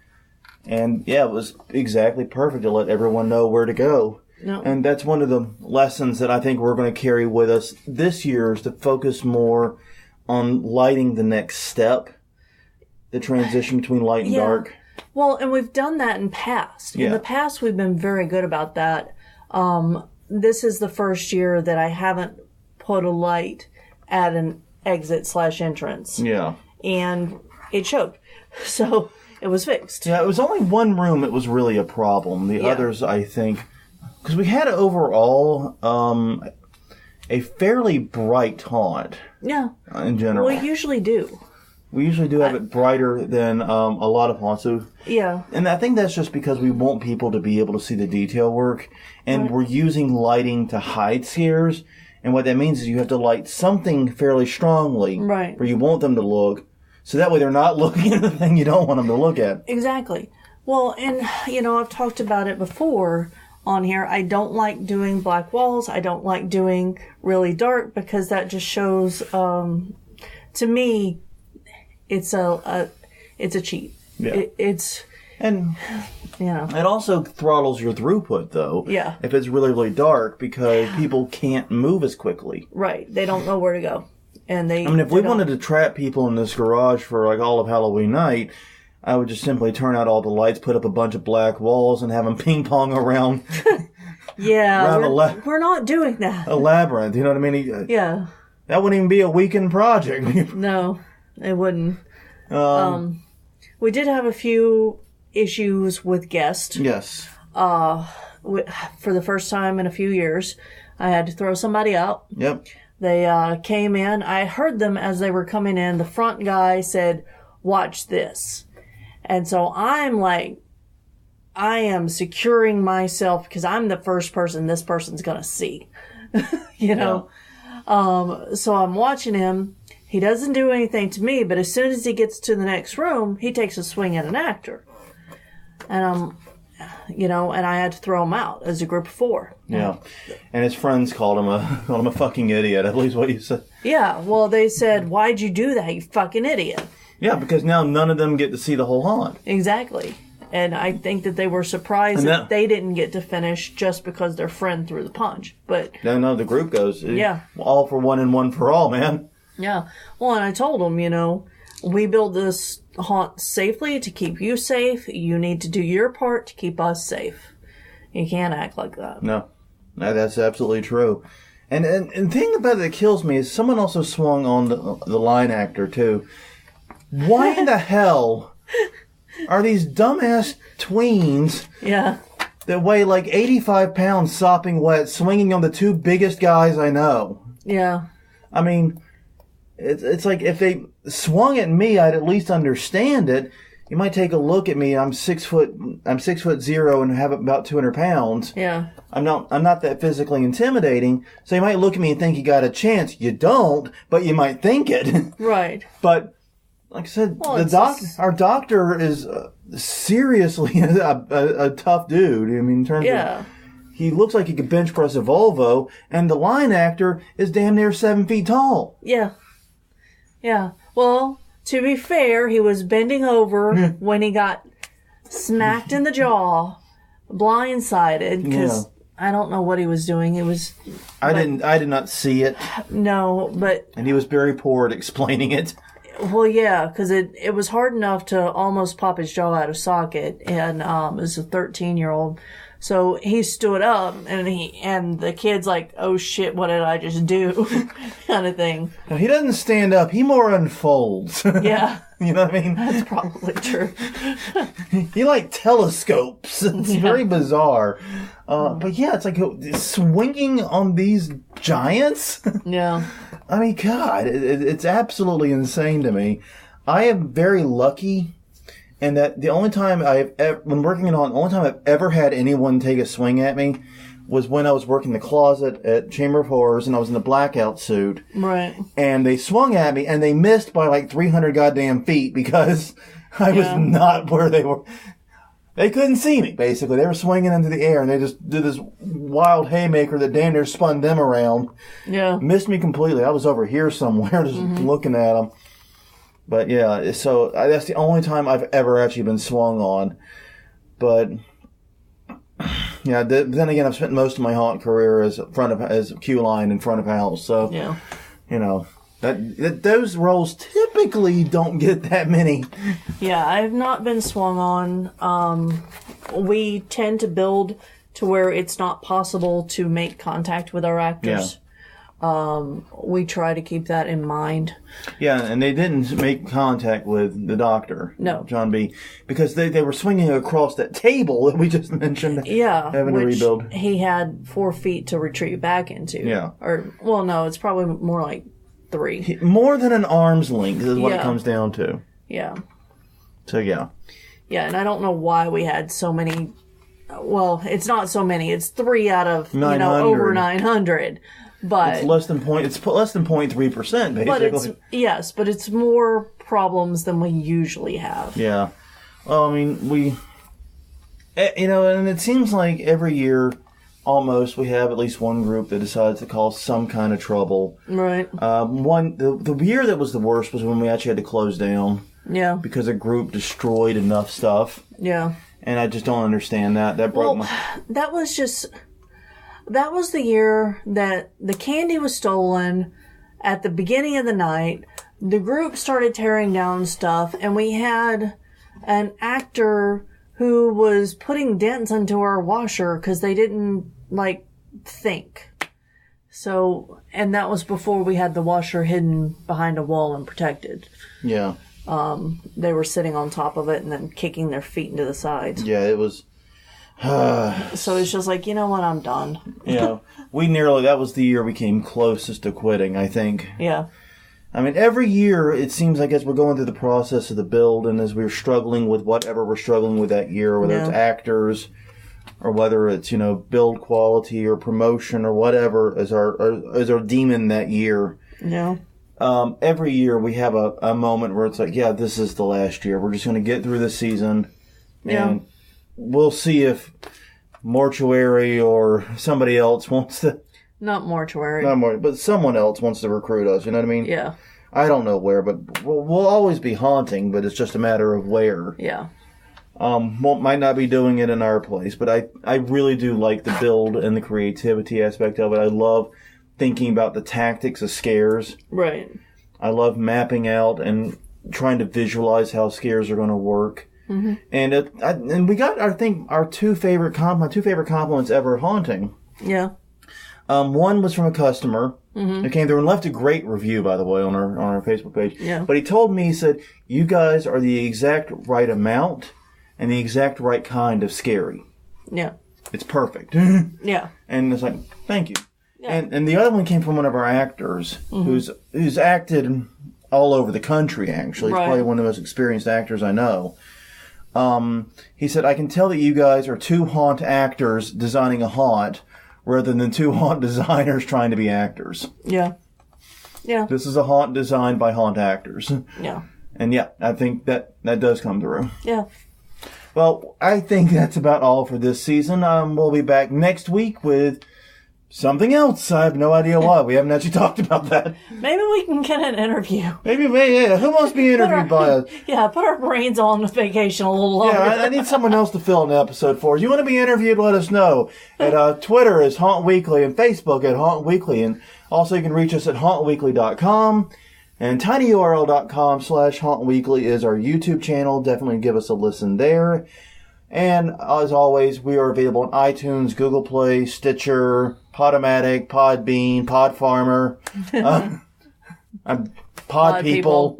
And yeah, it was exactly perfect to let everyone know where to go. No. And that's one of the lessons that I think we're going to carry with us this year, is to focus more on lighting the next step, the transition between light and Yeah. dark. Well, and we've done that in past. In Yeah. the past, we've been very good about that. This is the first year that I haven't put a light at an exit/entrance. Yeah. And it showed. So it was fixed. Yeah, it was only one room that was really a problem. The Yeah. others, I think, because we had overall a fairly bright haunt Yeah. in general. We usually do. We usually do have it brighter than a lot of haunts. So, Yeah. and I think that's just because we want people to be able to see the detail work, and we're using lighting to hide scares. And what that means is you have to light something fairly strongly Right. where you want them to look, so that way they're not looking at the thing you don't want them to look at. Exactly. Well, and, I've talked about it before on here. I don't like doing black walls. I don't like doing really dark, because that just shows, to me, it's a cheat. Yeah. It's, And it it also throttles your throughput, though. Yeah. If it's really, really dark, because people can't move as quickly. right. They don't know where to go. And I mean, if we wanted to trap people in this garage for like all of Halloween night, I would just simply turn out all the lights, put up a bunch of black walls, and have them ping pong around yeah, around we're not doing that. a labyrinth. You know what I mean? Yeah. That wouldn't even be a weekend project. No, it wouldn't. We did have a few issues with guests. Yes. For the first time in a few years. I had to throw somebody out. Yep. They came in. I heard them as they were coming in. The front guy said, "Watch this." And so I'm like, I am securing myself, because I'm the first person this person's going to see. So I'm watching him. He doesn't do anything to me, but as soon as he gets to the next room, he takes a swing at an actor. And and I had to throw him out as a group of 4. Yeah. And his friends called him a fucking idiot. I believe is what you said. Yeah, well, they said, "Why'd you do that, you fucking idiot?" Yeah, because now none of them get to see the whole haunt. Exactly. And I think that they were surprised that they didn't get to finish just because their friend threw the punch. But No, the group goes. Yeah. All for one and one for all, man. yeah, well, and I told them, we build this haunt safely to keep you safe. You need to do your part to keep us safe. You can't act like that. No, that's absolutely true. And the thing about it that kills me is someone also swung on the line actor, too. Why in the hell are these dumbass tweens Yeah. that weigh like 85 pounds sopping wet swinging on the 2 biggest guys I know? Yeah. I mean, it's like if they swung at me, I'd at least understand it. You might take a look at me. I'm 6'0" and have about 200 pounds. Yeah. I'm not that physically intimidating. So you might look at me and think you got a chance. You don't, but you might think it. Right. But like I said, Well, our doctor is seriously a tough dude. I mean, in terms of he looks like he could bench press a Volvo, and the line actor is damn near 7 feet tall. Yeah. Yeah. Well, to be fair, he was bending over when he got smacked in the jaw, blindsided, because I don't know what he was doing. It was... I did not see it. No, but... And he was very poor at explaining it. Well, yeah, because it was hard enough to almost pop his jaw out of socket, and it was a 13-year-old. So he stood up, and the kid's like, "Oh shit, what did I just do?" kind of thing. Now, he doesn't stand up. He more unfolds. Yeah, You know what I mean? that's probably true. He like telescopes. It's very bizarre. But yeah, it's like swinging on these giants. Yeah, I mean, God, it's absolutely insane to me. I am very lucky, and that the only time when working in on, the only time I've ever had anyone take a swing at me was when I was working the closet at Chamber of Horrors, and I was in the blackout suit. Right. And they swung at me, and they missed by like 300 goddamn feet because I was not where they were. They couldn't see me, basically. They were swinging into the air, and they just did this wild haymaker that damn near spun them around. Yeah. Missed me completely. I was over here somewhere just looking at them. But yeah, so that's the only time I've ever actually been swung on. But yeah, then again, I've spent most of my haunt career as queue line in front of house. So Yeah. you know that those roles typically don't get that many. Yeah, I have not been swung on. We tend to build to where it's not possible to make contact with our actors. We try to keep that in mind. Yeah, and they didn't make contact with the doctor, No. John B., because they were swinging across that table that we just mentioned. Yeah, having to which rebuild. he had 4 feet to retreat back into. Yeah. Or, well, no, it's probably more like 3. More than an arm's length is what it Yeah. comes down to. Yeah. So yeah. Yeah, and I don't know why we had so many. Well, it's not so many. It's 3 out of 900. over 900. But It's less than 0.3%, basically. but it's more problems than we usually have. Yeah. Well, I mean, and it seems like every year, almost, we have at least one group that decides to cause some kind of trouble. Right. The year that was the worst was when we actually had to close down Yeah. because a group destroyed enough stuff. Yeah. And I just don't understand that. That broke my... That was the year that the candy was stolen at the beginning of the night. The group started tearing down stuff, and we had an actor who was putting dents into our washer because they didn't, think. So, and that was before we had the washer hidden behind a wall and protected. Yeah. They were sitting on top of it and then kicking their feet into the sides. Yeah, it was... So it's just like, you know what, I'm done. That was the year we came closest to quitting, I think. Yeah. I mean, every year, it seems like as we're going through the process of the build and as we're struggling with whatever we're struggling with that year, whether it's actors or whether it's, build quality or promotion or whatever as our demon that year. Yeah. Every year we have a moment where it's like, yeah, this is the last year. We're just going to get through this season. And we'll see if Mortuary or somebody else wants to... Not Mortuary. Not more, but someone else wants to recruit us, you know what I mean? Yeah. I don't know where, but we'll always be haunting, but it's just a matter of where. Yeah. Might not be doing it in our place, but I really do like the build and the creativity aspect of it. I love thinking about the tactics of scares. Right. I love mapping out and trying to visualize how scares are going to work. Mm-hmm. And we got, I think, my two favorite compliments ever haunting. Yeah. One was from a customer who came through and left a great review, by the way, on our Facebook page. Yeah. But he told me, he said, you guys are the exact right amount and the exact right kind of scary. Yeah. It's perfect. Yeah. And it's like, thank you. Yeah. And the other one came from one of our actors who's acted all over the country, actually. He's Right. probably one of the most experienced actors I know. He said, I can tell that you guys are two haunt actors designing a haunt rather than two haunt designers trying to be actors. Yeah. Yeah. This is a haunt designed by haunt actors. Yeah. And yeah, I think that does come through. Yeah. Well, I think that's about all for this season. We'll be back next week with something else. I have no idea why. We haven't actually talked about that. Maybe we can get an interview. Maybe, yeah. Who wants to be interviewed by us? Yeah, put our brains on vacation a little longer. Yeah, I need someone else to fill an episode for. If you want to be interviewed, let us know. At Twitter is Haunt Weekly and Facebook at Haunt Weekly. And also you can reach us at hauntweekly.com. And tinyurl.com/hauntweekly is our YouTube channel. Definitely give us a listen there. And as always, we are available on iTunes, Google Play, Stitcher, Podomatic, Podbean, Podfarmer, Pod People.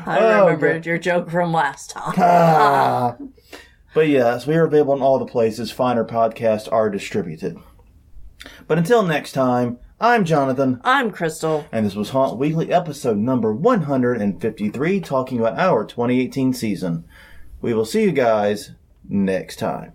I remembered your joke from last time. But yes, we are available in all the places finer podcasts are distributed. But until next time, I'm Jonathan. I'm Crystal. And this was Haunt Weekly, episode number 153, talking about our 2018 season. We will see you guys next time.